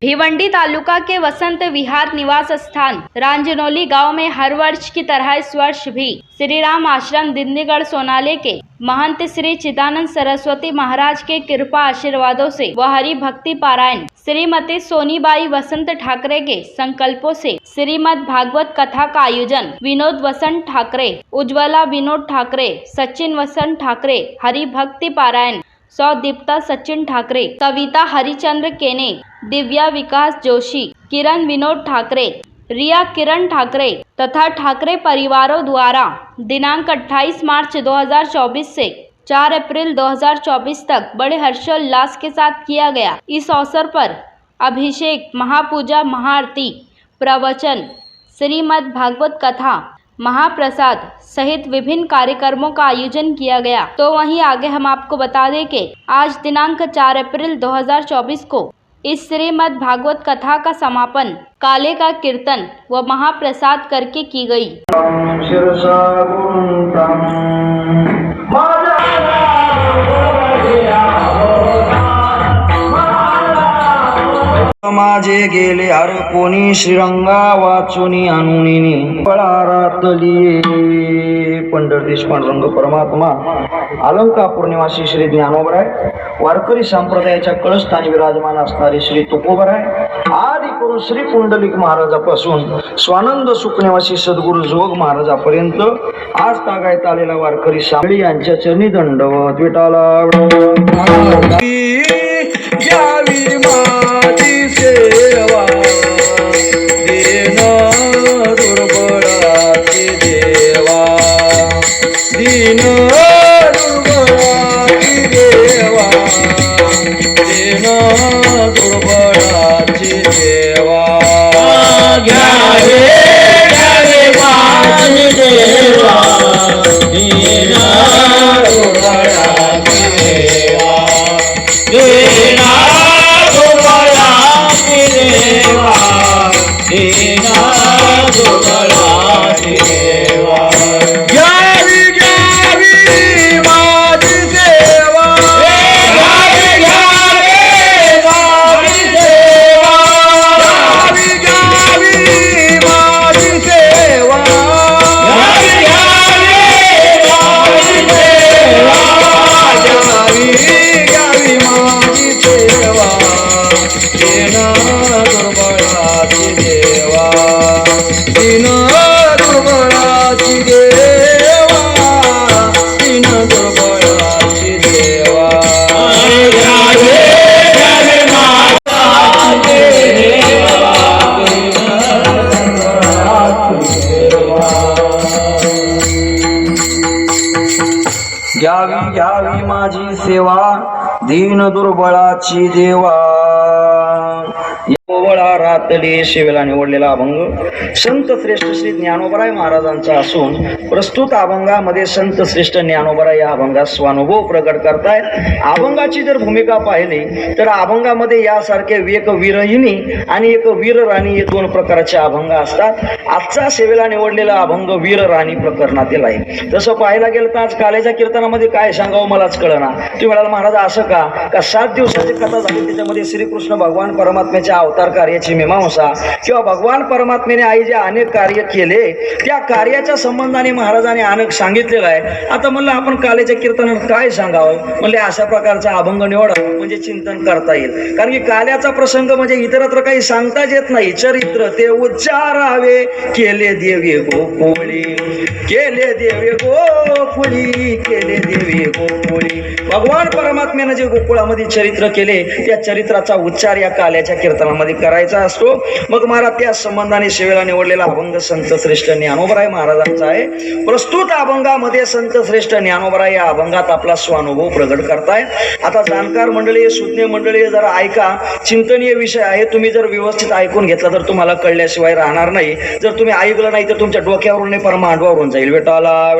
भिवंडी तालुका के वसंत विहार निवास स्थान रांजनौली गांव में हर वर्ष की तरह इस वर्ष भी श्री राम आश्रम दिंडीगढ़ सोनाले के महंत श्री चिदानंद सरस्वती महाराज के कृपा आशीर्वादों से व हरि भक्ति पारायण श्रीमती सोनीबाई वसंत ठाकरे के संकल्पों से श्रीमद् भागवत कथा का आयोजन विनोद वसंत ठाकरे, उज्ज्वला विनोद ठाकरे, सचिन वसंत ठाकरे, हरि भक्ति पारायण सौदीप्ता सचिन ठाकरे, कविता हरिचंद्र केने, दिव्या विकास जोशी, किरण विनोद ठाकरे, रिया किरण ठाकरे तथा ठाकरे परिवारों द्वारा दिनांक 28 मार्च 2024 से 4 अप्रैल 2024 तक बड़े हर्षोल्लास के साथ किया गया। इस अवसर पर अभिषेक, महापूजा, महाआरती, प्रवचन, श्रीमद् भागवत कथा, महाप्रसाद सहित विभिन्न कार्यक्रमों का आयोजन किया गया। तो वहीं आगे हम आपको बता दें कि आज दिनांक 4 अप्रैल 2024 को इस श्रीमद् भागवत कथा का समापन काले का कीर्तन व महाप्रसाद करके की गई। माझे गेले हर कोणी श्रीरंगा वाचुनी अनुनी पळारातली पंढरदेश पांडुरंग परमात्मा अलंकापूर निवासी श्री ज्ञानोबराय वारकरी संप्रदायाच्या कळस्थानी विराजमान असणारे श्री तुकोबराय आदी करून श्री पुंडलिक महाराजापासून स्वानंद सुख निवासी सद्गुरु जोग महाराजापर्यंत आज तागायत आलेला वारकरी सामळी यांच्या चरणी दंडवत विठाला यावी माझी सेवा दीन दुर्बळाची देवा दीन दुर्बळाची देवा दीन दुर्बळाची देवा घ्यावे घ्यावे माझी देवा दीन दुर्बळाची देवा दीन घ्यावी घ्यावी माझी सेवा दीन दुर्बळाची देवा ओवळा रातली शिवेला निवडलेला अभंग संत श्रेष्ठ श्री ज्ञानोबराय महाराजांचा असून प्रस्तुत अभंगामध्ये संत श्रेष्ठ ज्ञानोबराय या अभंगात स्वानुभव प्रकट करतायत। अभंगाची जर भूमिका पाहिली तर अभंगामध्ये यासारखे एक वीरहिनी आणि एक वीर राणी हे दोन प्रकारचे अभंग असतात। आजचा सेवेला निवडलेला अभंग वीर राणी प्रकरणातील आहे। तसं पाहायला गेलं तर आज कालेच्या कीर्तनामध्ये काय सांगावं मलाच कळना। तुम्ही म्हणाल महाराज असं का 7 दिवसाची कथा झाली, त्याच्यामध्ये श्रीकृष्ण भगवान परमात्म्याच्या अवतार कार्याची मीमांसा किंवा भगवान परमात्म्याने आई जे अनेक कार्य केले त्या कार्याच्या संबंधाने महाराजांनी अनेक सांगितलेलं आहे। आता म्हणलं आपण कालेच्या कीर्तनात काय सांगावं, म्हणले अशा प्रकारचा अभंग निवड म्हणजे चिंतन करता येईल। कारण की काल्याचा प्रसंग म्हणजे इतरत्र काही सांगताच येत नाही। चरित्र ते उच्चारावे केले देवे गोकुळी, केले देवे गोकुळी, केले देवे गोकुळी। भगवान परमात्म्याने जे गोकुळामध्ये चरित्र केले त्या चरित्राचा उच्चार या काल्याच्या कीर्तनामध्ये करायचा असतो। मग महाराज त्या संबंधाने सेवेला निवडलेला अभंग संत श्रेष्ठ ज्ञानोबराय महाराजांचा आहे। प्रस्तुत अभंगामध्ये संत श्रेष्ठ ज्ञानोबराय या अभंगात आपला स्वानुभव प्रकट करताय। आता जाणकार मंडळी, सुज्ञ मंडळी जरा ऐका, चिंतनीय विषय आहे। तुम्ही जर व्यवस्थित ऐकून घेतला तर तुम्हाला कळल्याशिवाय राहणार नाही। जर तुम्ही ऐकलं नाही तर तुमच्या डोक्यावरून नाही पर मांडवावरून जाईल। बेटाला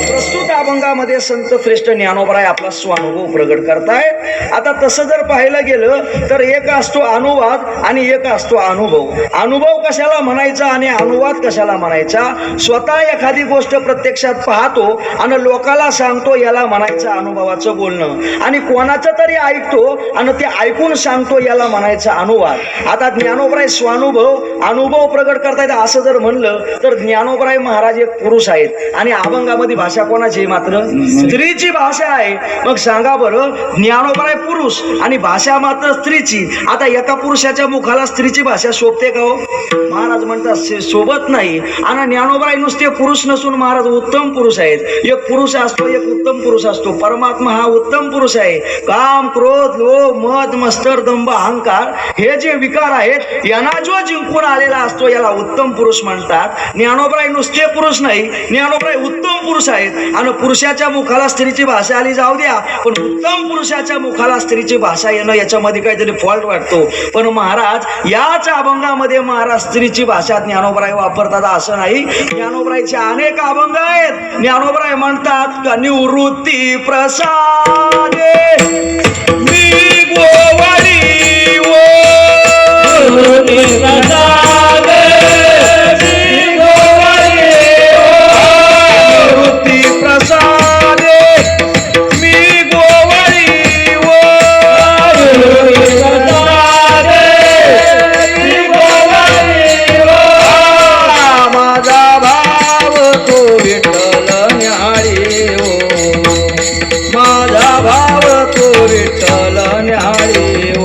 प्रस्तुत अभंगामध्ये संत श्रेष्ठ ज्ञानोबराय आपला स्वानुभव प्रकट करताय। आता तसं जर पाहिलं बघायला गेलं तर एक असतो अनुवाद आणि एक असतो अनुभव. अनुभव कशाला म्हणायचा आणि अनुवाद कशाला म्हणायचा? स्वतः एखादी गोष्ट प्रत्यक्षात पाहतो आणि लोकाला सांगतो, याला म्हणायचं अनुभवाचं बोलणं. आणि कोणाचं तरी ऐकतो आणि ते ऐकून सांगतो, याला म्हणायचं अनुवाद. आता ज्ञानोबराय स्वानुभव अनुभव प्रगट करतायत असं जर म्हणलं तर ज्ञानोबराय महाराज एक पुरुष आहेत आणि अभंगामध्ये भाषा कोणाची? मात्र स्त्रीची भाषा आहे. मग सांगा बरं, ज्ञानोबराय पुरुष आणि भाषा मात्र स्त्रीची. आता एका पुरुषाच्या मुखाला स्त्रीची भाषा शोभते का हो? महाराज म्हणतात शोभत नाही. आणि ज्ञानोबराय नुसते पुरुष नसून महाराज उत्तम पुरुष आहेत. एक पुरुष असतो, एक उत्तम पुरुष असतो. परमात्मा हा उत्तम पुरुष आहे. काम, क्रोध, लोभ, मद, मत्सर, दंभ, अहंकार हे जे विकार आहेत यांना जो जिंकून आलेला असतो याला उत्तम पुरुष म्हणतात. ज्ञानोबराय नुसते पुरुष नाही, ज्ञानोबराय उत्तम पुरुष आहेत. आणि पुरुषाच्या मुखाला स्त्रीची भाषा आली जाऊ द्या, पण उत्तम पुरुषाच्या मुखाला स्त्रीची भाषा येणं याच्यामध्ये काहीतरी फॉल्ट वाटतो. पण महाराज याच अभंगामध्ये महाराज स्त्रीची भाषा ज्ञानोबराय वापरतात असं नाही. ज्ञानोबरायचे अनेक अभंग आहेत. ज्ञानोबराय म्हणतात का निवृत्ती प्रसादे मी गोवारी वो प्रसादे मी गोवारी निवृत्ती प्रसादे मी गोवारी वो प्रसादे मी गोवारी वो माझा भाव तो विठ्ठल न्यारी हो, माझा भाव तो विठ्ठल न्यारी हो.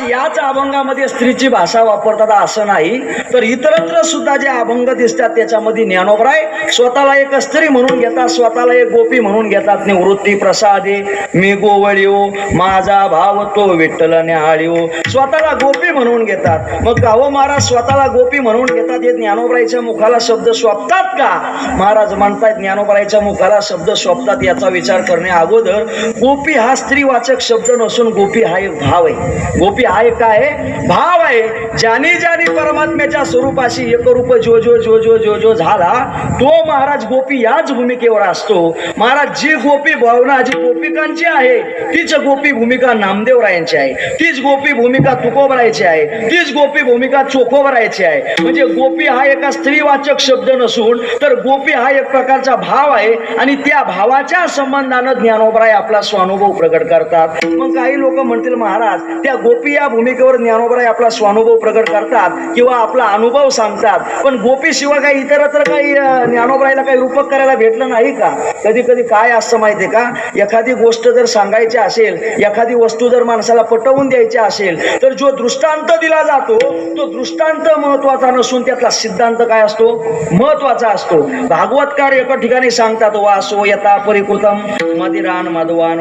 याच अभंगामध्ये स्त्रीची भाषा वापरतात असं नाही, तर इतरत्र सुद्धा जे अभंग दिसतात त्याच्यामध्ये ज्ञानोबराय स्वतःला एक स्त्री म्हणून घेतात, स्वतःला एक गोपी म्हणून घेतात. निवृत्ती प्रसादे मी गोवळीओ, माझा भाव तो विठ्ठल न्याहाळीओ, स्वतःला गोपी म्हणून घेतात. मग गावो महाराज स्वतःला गोपी म्हणून घेतात, हे ज्ञानोबरायच्या मुखाला शब्द शोभतात का? महाराज म्हणतात ज्ञानोबरायच्या मुखाला शब्द शोभतात याचा विचार करणे अगोदर गोपी हा स्त्रीवाचक शब्द नसून गोपी हा एक भाव आहे. गोपी हा एक काय आहे? भाव आहे. ज्यानी ज्यानी परमात्म्याच्या स्वरूपाशी एकरूप जो जो जो जो जो जो झाला तो महाराज गोपी याच भूमिकेवर असतो. महाराज जी गोपी भावना जी गोपिकांची आहे तीच गोपी भूमिका नामदेवरायांची आहे, तीच गोपी भूमिका तुकोबरायची आहे, तीच गोपी भूमिका चोखोबरायची आहे. म्हणजे गोपी हा एका स्त्रीवाचक शब्द नसून तर गोपी हा एक प्रकारचा भाव आहे आणि त्या भावाच्या संबंधानं ज्ञानोबराय आपला स्वानुभव प्रगट करतात. मग काही लोक म्हणतील महाराज त्या गोपी या भूमिकेवर ज्ञानोबराय आपला स्वानुभव प्रगट करतात किंवा आपला अनुभव सांगतात, पण गोपी शिवाय काही इतरत्र काही ज्ञानोबरायला काही रूपक करायला भेटलं नाही का? कधी कधी काय असतं माहितीये का, एखादी गोष्ट जर सांगायची असेल, एखादी वस्तू जर माणसाला पटवून द्यायची असेल तर जो दृष्टांत दिला जातो तो दृष्टांत महत्वाचा नसून त्यातला सिद्धांत काय असतो? महत्वाचा असतो. भागवतकार एका ठिकाणी सांगतात वासो यथा परिकृतम मदिरान मधवान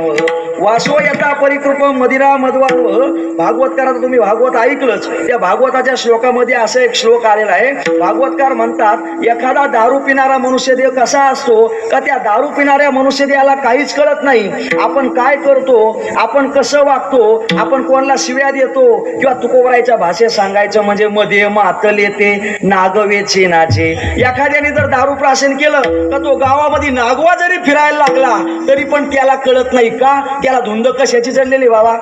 वासो यथा परिकृतम मदिरा मधवान. भागवतकाराचं तुम्ही भागवत ऐकलंच, त्या भागवताच्या श्लोकामध्ये असं एक श्लोक आलेला आहे. भागवतकार म्हणतात एखादा दारू पिणारा मनुष्यदेह कसा असतो का त्या दारू पिणाऱ्या मनुष्यदेहाला काहीच कळत नाही. आपण काय करतो, आपण कसं वागतो, आपण कोणाला शिव्या देतो किंवा तुकोबरायच्या भाषेत सांगायचं म्हणजे मध्ये मातल येते नागवेचे नाचे. एखाद्याने जर दारू प्राशन केलं तर तो गावामध्ये नागवा जरी फिरायला लागला तरी पण त्याला कळत नाही का? त्याला धुंद कशाची चढलेली बाबा?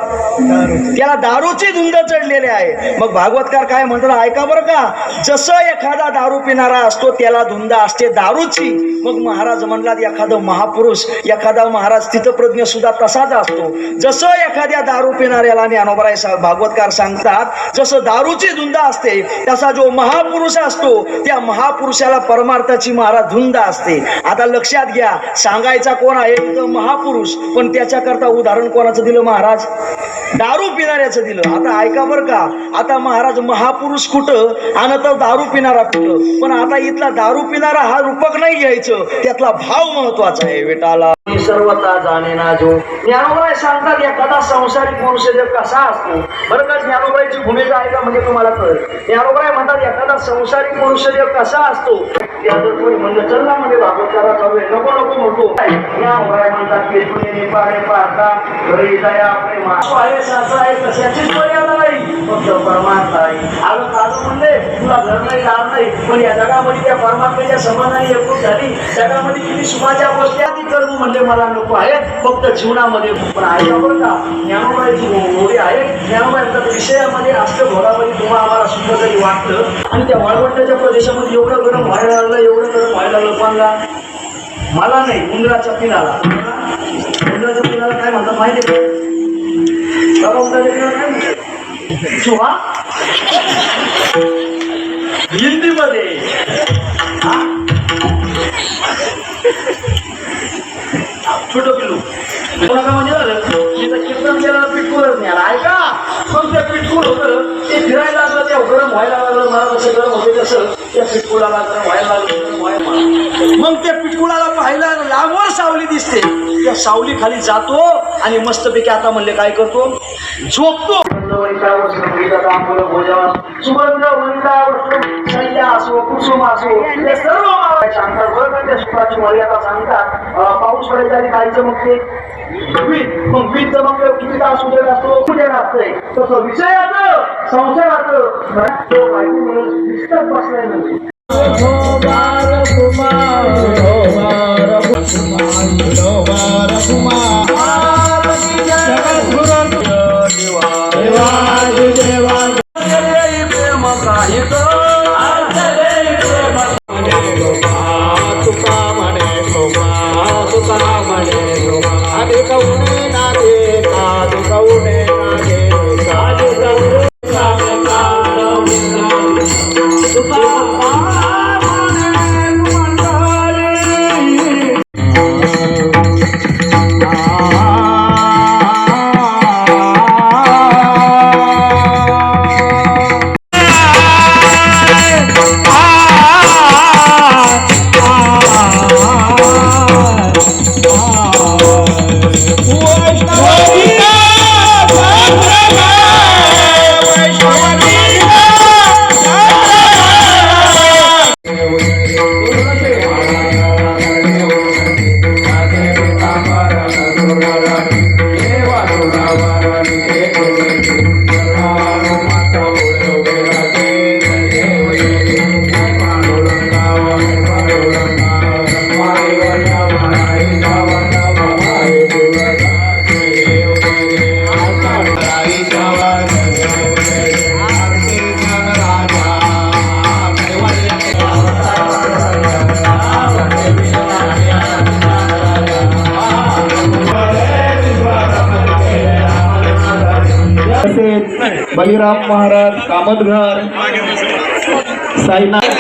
त्याला दारूची धुंद चढलेली आहे. मग भागवतकार काय म्हणतात ऐका बरं का, जसं एखादा दारू पिणारा असतो त्याला धुंद असते दारूची. मग महाराज म्हणतात एखादा महापुरुष एखादा महाराज स्थितप्रज्ञ सुद्धा तसाच असतो. जसं एखाद्या दारू पिणाऱ्याला ज्ञानोबराय भागवतकार सांगतात जसं दारूची धुंद असते तसा जो महापुरुष असतो त्या महापुरुषाला परमार्थाची महाराज धुंद असते. आता लक्षात घ्या, सांगायचा कोण आहे? महापुरुष. पण त्याच्याकरता उदाहरण कोणाचं दिलं महाराज? दारू पिणाऱ्याचं दिलं. आता ऐका बरं का, आता महाराज महापुरुष कुठं आणि तो दारू पिणारा कुठं? पण आता इथला दारू पिणारा हा रूपक नाही घ्यायचं, त्यातला भाव महत्वाचा आहे. विटाला सर्वता जाणे ना जो. ज्ञानोबराय सांगतात एखादा संसारिक मनुष्य कसा असतो. बरं का, ज्ञानोबरायची भूमिका आहे का म्हणजे तुम्हाला कळेल. ज्ञानोबराय म्हणतात एखादा संसारिक मनुष्य कसा असतो. म्हणजे चल ना म्हणजे भागवताला जाऊया नको नको म्हणतो. ज्ञानोबराय म्हणतात की पाडे पाहता घरी दया प्रेम आहे असं आहे कशाचीच मर्यादा नाही फक्त परमात्मा आहे आलं म्हणले तुला घर नाही दार नाही पण या जगामध्ये त्या परमात्म्याच्या संबंधाने एकूण झाली जगामध्ये किती सुखाच्या गोष्टी आधी कर्म म्हणजे मला नको आहेत फक्त जीवनामध्ये पण आहे बरं का ज्ञानोबाईची गोडी आहे ज्ञानोबाईच्या विषयामध्ये अष्टभोगामध्ये तुम्हाला आम्हाला सुद्धा तरी वाटतं आणि त्या वाळवंटाच्या प्रदेशामध्ये एवढं गरम व्हायला लागलं पानला मला नाही उंदराच्या पिनाला उंदराच्या पिनाला काय म्हणतात माहिती आहे का उंदराच्या पिनाला काय म्हणतात चुहा हिंदीमध्ये छोटं पिल्लू कोणाला म्हणजे झालं तिथं कीर्तन केलं पिटकूरच नाही आला ऐका पण ते पिटकूर होतं ते फिरायला लागलं ते गरम व्हायला लागलं मला जसं गरम होते तसं त्या पिटकुळाला गरम व्हायला लागलं मग त्या पिटकुळाला पाहायला लांबवर सावली दिसते त्या सावली खाली जातो आणि मस्तपैकी आता म्हणले काय करतो झोपतो सुगंध संख्या असो कुसुम असो ते सर्व सांगतात बरं त्या सुखाची मर्यादा सांगतात पाऊस पडायच्या आधी काय चमकते मग वीज चमकल्यावर किती तास उजेड असतो उजेड असतंय तसं विषयाचं संसाराचं माहिती म्हणून दिसतच बसलाय म्हणजे बलिराम महाराज कामतघर साईनाथ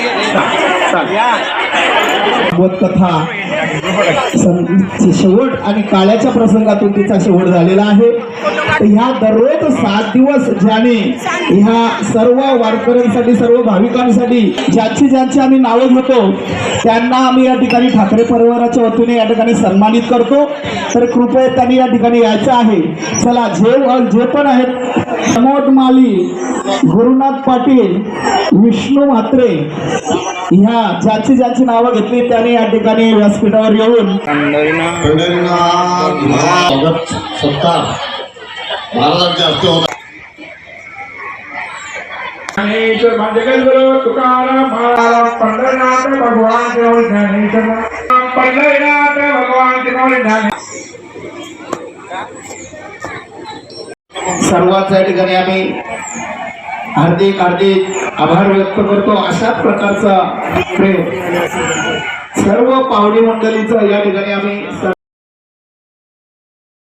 कथा शेवट आणि काळ्याच्या प्रसंगातून तिचा शेवट झालेला आहे. ह्या दररोज 7 दिवस ज्याने ह्या सर्व वारकऱ्यांसाठी सर्व भाविकांसाठी ज्यांची आम्ही नावं घेतो त्यांना आम्ही या ठिकाणी ठाकरे परिवाराच्या वतीने या ठिकाणी सन्मानित करतो. तर कृपया त्यांनी या ठिकाणी यायचं आहे. चला जे पण आहेत प्रमोद माली, गुरुनाथ पाटील, विष्णू म्हात्रे ह्या ज्यांची नावं घेतली त्यांनी या ठिकाणी व्यासपीठावर येऊन महाराजांचे हस्ते होता. तुकाराम पंढरीनाथ भगवान पंढरीनाथ भगवान सर्वांच्या ठिकाणी आम्ही हार्दिक आभार व्यक्त करतो. अशा प्रकारचा प्रेम सर्व पाहुणे मंडळीचं या ठिकाणी आम्ही